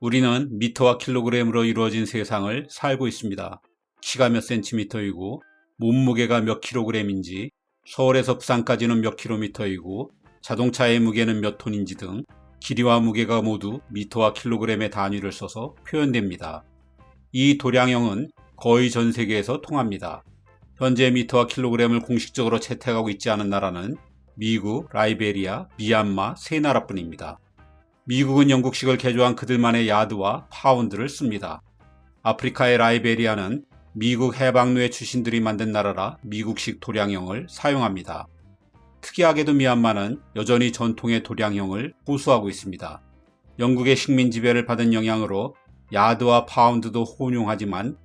우리는 미터와 킬로그램으로 이루어진 세상을 살고 있습니다. 키가 몇 센티미터이고 몸무게가 몇 킬로그램인지, 서울에서 부산까지는 몇 킬로미터이고 자동차의 무게는 몇 톤인지 등 길이와 무게가 모두 미터와 킬로그램의 단위를 써서 표현됩니다. 이 도량형은 거의 전 세계에서 통합니다. 현재 미터와 킬로그램을 공식적으로 채택하고 있지 않은 나라는 미국, 라이베리아, 미얀마 세 나라뿐입니다. 미국은 영국식을 개조한 그들만의 야드와 파운드를 씁니다. 아프리카의 라이베리아는 미국 해방루의 출신들이 만든 나라라 미국식 도량형을 사용합니다. 특이하게도 미얀마는 여전히 전통의 도량형을 고수하고 있습니다. 영국의 식민 지배를 받은 영향으로 야드와 파운드도 혼용하지만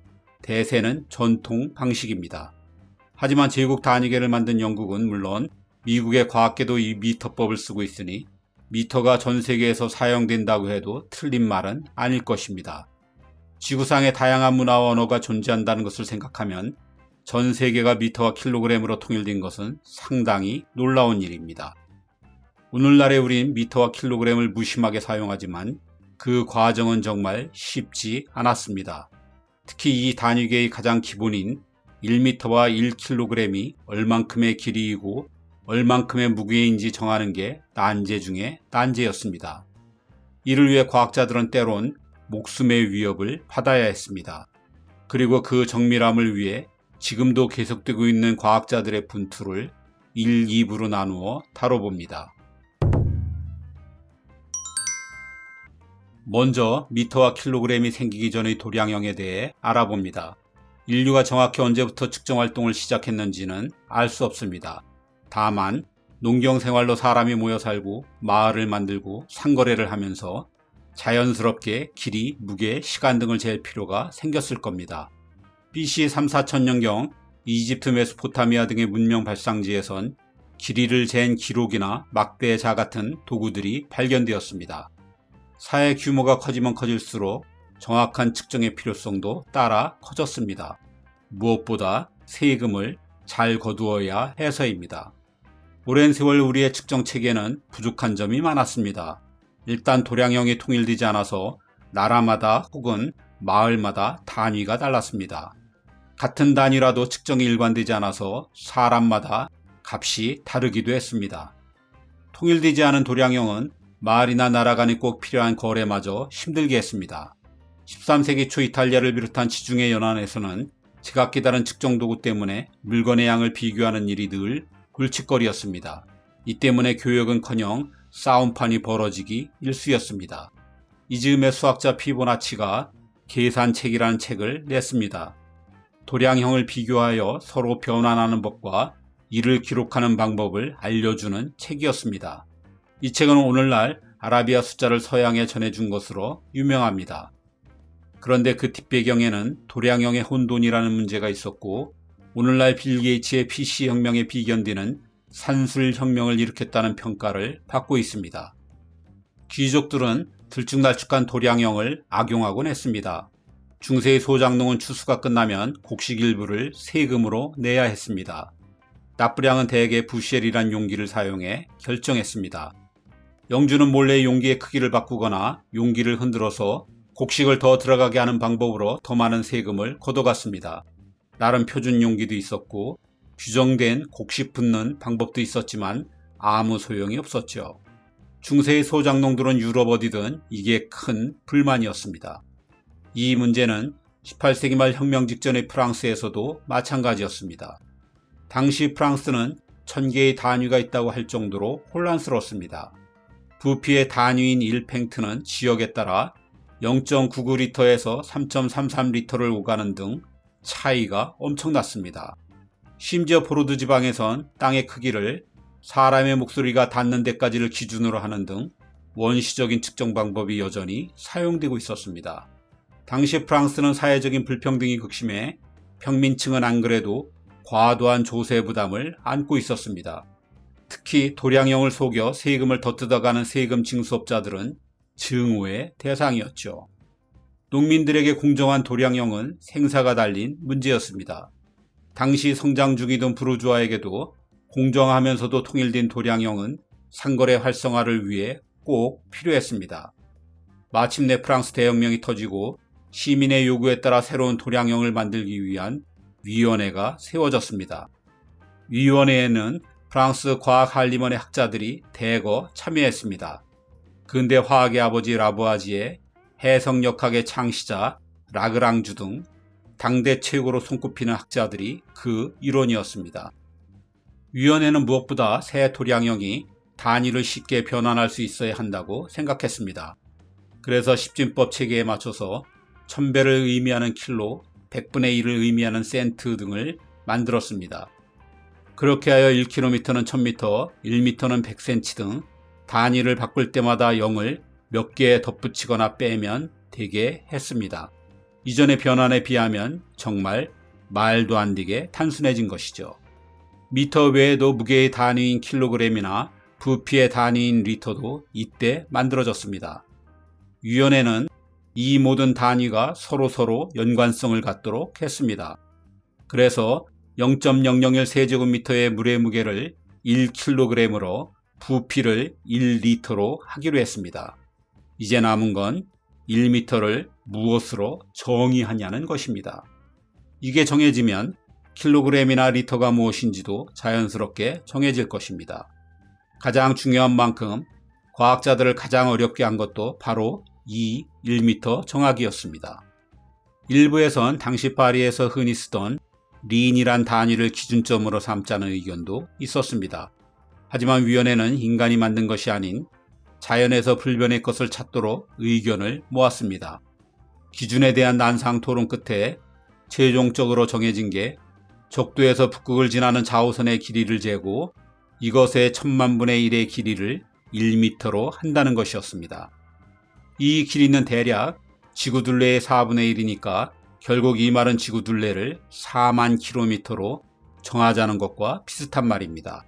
대세는 전통 방식입니다. 하지만 제국 단위계를 만든 영국은 물론 미국의 과학계도 이 미터법을 쓰고 있으니 미터가 전 세계에서 사용된다고 해도 틀린 말은 아닐 것입니다. 지구상에 다양한 문화와 언어가 존재한다는 것을 생각하면 전 세계가 미터와 킬로그램으로 통일된 것은 상당히 놀라운 일입니다. 오늘날의 우린 미터와 킬로그램을 무심하게 사용하지만 그 과정은 정말 쉽지 않았습니다. 특히 이 단위계의 가장 기본인 1미터와 1킬로그램이 얼만큼의 길이이고 얼만큼의 무게인지 정하는 게 난제 중에 난제였습니다. 이를 위해 과학자들은 때론 목숨의 위협을 받아야 했습니다. 그리고 그 정밀함을 위해 지금도 계속되고 있는 과학자들의 분투를 1, 2부로 나누어 다뤄봅니다. 먼저 미터와 킬로그램이 생기기 전의 도량형에 대해 알아봅니다. 인류가 정확히 언제부터 측정 활동을 시작했는지는 알 수 없습니다. 다만 농경생활로 사람이 모여 살고 마을을 만들고 상거래를 하면서 자연스럽게 길이, 무게, 시간 등을 잴 필요가 생겼을 겁니다. BC 3, 4천년경 이집트 메소포타미아 등의 문명 발상지에선 길이를 잰 기록이나 막대자 같은 도구들이 발견되었습니다. 사회 규모가 커지면 커질수록 정확한 측정의 필요성도 따라 커졌습니다. 무엇보다 세금을 잘 거두어야 해서입니다. 오랜 세월 우리의 측정 체계는 부족한 점이 많았습니다. 일단 도량형이 통일되지 않아서 나라마다 혹은 마을마다 단위가 달랐습니다. 같은 단위라도 측정이 일관되지 않아서 사람마다 값이 다르기도 했습니다. 통일되지 않은 도량형은 마을이나 나라 간에 꼭 필요한 거래마저 힘들게 했습니다. 13세기 초 이탈리아를 비롯한 지중해 연안에서는 지각기 다른 측정 도구 때문에 물건의 양을 비교하는 일이 늘 골칫거리였습니다. 이 때문에 교역은커녕 싸움판이 벌어지기 일쑤였습니다. 이 즈음에 수학자 피보나치가 계산책이라는 책을 냈습니다. 도량형을 비교하여 서로 변환하는 법과 이를 기록하는 방법을 알려주는 책이었습니다. 이 책은 오늘날 아라비아 숫자를 서양에 전해준 것으로 유명합니다. 그런데 그 뒷배경에는 도량형의 혼돈이라는 문제가 있었고 오늘날 빌 게이츠의 PC 혁명에 비견되는 산술 혁명을 일으켰다는 평가를 받고 있습니다. 귀족들은 들쭉날쭉한 도량형을 악용하곤 했습니다. 중세의 소장농은 추수가 끝나면 곡식 일부를 세금으로 내야 했습니다. 납부량은 대개 부쉘이란 용기를 사용해 결정했습니다. 영주는 몰래 용기의 크기를 바꾸거나 용기를 흔들어서 곡식을 더 들어가게 하는 방법으로 더 많은 세금을 걷어갔습니다. 나름 표준 용기도 있었고 규정된 곡식 붓는 방법도 있었지만 아무 소용이 없었죠. 중세의 소장농들은 유럽 어디든 이게 큰 불만이었습니다. 이 문제는 18세기 말 혁명 직전의 프랑스에서도 마찬가지였습니다. 당시 프랑스는 1000개의 단위가 있다고 할 정도로 혼란스러웠습니다. 부피의 단위인 1팽트는 지역에 따라 0.99리터에서 3.33리터를 오가는 등 차이가 엄청났습니다. 심지어 포르드 지방에선 땅의 크기를 사람의 목소리가 닿는 데까지를 기준으로 하는 등 원시적인 측정 방법이 여전히 사용되고 있었습니다. 당시 프랑스는 사회적인 불평등이 극심해 평민층은 안 그래도 과도한 조세 부담을 안고 있었습니다. 특히 도량형을 속여 세금을 더 뜯어가는 세금 징수업자들은 증오의 대상이었죠. 농민들에게 공정한 도량형은 생사가 달린 문제였습니다. 당시 성장 중이던 부르주아에게도 공정하면서도 통일된 도량형은 상거래 활성화를 위해 꼭 필요했습니다. 마침내 프랑스 대혁명이 터지고 시민의 요구에 따라 새로운 도량형을 만들기 위한 위원회가 세워졌습니다. 위원회에는 프랑스 과학 한림원의 학자들이 대거 참여했습니다. 근대 화학의 아버지 라부아지에, 해성역학의 창시자 라그랑주 등 당대 최고로 손꼽히는 학자들이 그 일원이었습니다. 위원회는 무엇보다 새 도량형이 단위를 쉽게 변환할 수 있어야 한다고 생각했습니다. 그래서 십진법 체계에 맞춰서 1000배를 의미하는 킬로, 100분의 1을 의미하는 센트 등을 만들었습니다. 그렇게 하여 1km는 1000m, 1m는 100cm 등 단위를 바꿀 때마다 0을 몇 개 덧붙이거나 빼면 되게 했습니다. 이전의 변환에 비하면 정말 말도 안 되게 단순해진 것이죠. 미터 외에도 무게의 단위인 킬로그램이나 부피의 단위인 리터도 이때 만들어졌습니다. 위원회는 이 모든 단위가 서로 연관성을 갖도록 했습니다. 그래서 0.001 세제곱미터의 물의 무게를 1kg으로 부피를 1리터로 하기로 했습니다. 이제 남은 건 1m를 무엇으로 정의하냐는 것입니다. 이게 정해지면 킬로그램이나 리터가 무엇인지도 자연스럽게 정해질 것입니다. 가장 중요한 만큼 과학자들을 가장 어렵게 한 것도 바로 이 1m 정하기였습니다. 일부에선 당시 파리에서 흔히 쓰던 린이란 단위를 기준점으로 삼자는 의견도 있었습니다. 하지만 위원회는 인간이 만든 것이 아닌 자연에서 불변의 것을 찾도록 의견을 모았습니다. 기준에 대한 난상 토론 끝에 최종적으로 정해진 게 적도에서 북극을 지나는 자오선의 길이를 재고 이것의 1000만분의 1의 길이를 1m로 한다는 것이었습니다. 이 길이는 대략 지구둘레의 4분의 1이니까 결국 이 말은 지구둘레를 4만 킬로미터로 정하자는 것과 비슷한 말입니다.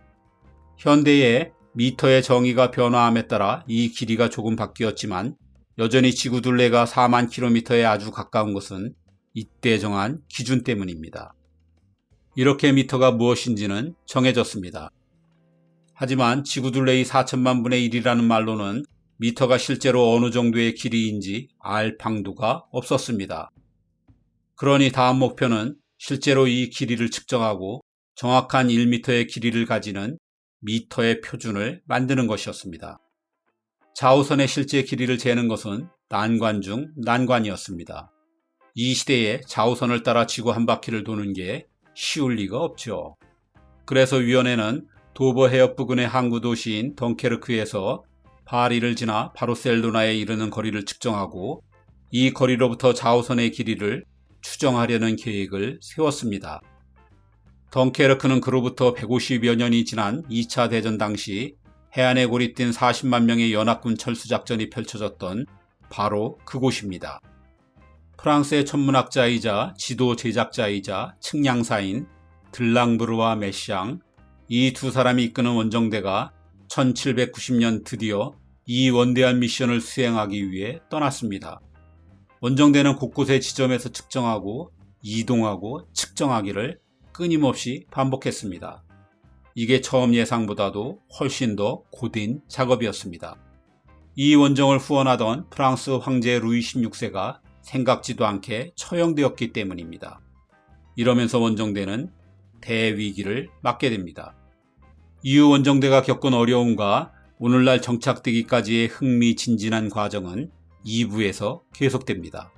현대의 미터의 정의가 변화함에 따라 이 길이가 조금 바뀌었지만 여전히 지구둘레가 4만 킬로미터에 아주 가까운 것은 이때 정한 기준 때문입니다. 이렇게 미터가 무엇인지는 정해졌습니다. 하지만 지구둘레의 4천만 분의 1이라는 말로는 미터가 실제로 어느 정도의 길이인지 알 방도가 없었습니다. 그러니 다음 목표는 실제로 이 길이를 측정하고 정확한 1m의 길이를 가지는 미터의 표준을 만드는 것이었습니다. 자오선의 실제 길이를 재는 것은 난관 중 난관이었습니다. 이 시대에 자오선을 따라 지구 한 바퀴를 도는 게 쉬울 리가 없죠. 그래서 위원회는 도버 해협 부근의 항구 도시인 덩케르크에서 파리를 지나 바르셀로나에 이르는 거리를 측정하고 이 거리로부터 자오선의 길이를 추정하려는 계획을 세웠습니다. 덩케르크는 그로부터 150여 년이 지난 2차 대전 당시 해안에 고립된 40만 명의 연합군 철수작전이 펼쳐졌던 바로 그곳입니다. 프랑스의 천문학자이자 지도 제작자이자 측량사인 들랑브르와 메샹, 이 두 사람이 이끄는 원정대가 1790년 드디어 이 원대한 미션을 수행하기 위해 떠났습니다. 원정대는 곳곳의 지점에서 측정하고 이동하고 측정하기를 끊임없이 반복했습니다. 이게 처음 예상보다도 훨씬 더 고된 작업이었습니다. 이 원정을 후원하던 프랑스 황제 루이 16세가 생각지도 않게 처형되었기 때문입니다. 이러면서 원정대는 대위기를 맞게 됩니다. 이후 원정대가 겪은 어려움과 오늘날 정착되기까지의 흥미진진한 과정은 2부에서 계속됩니다.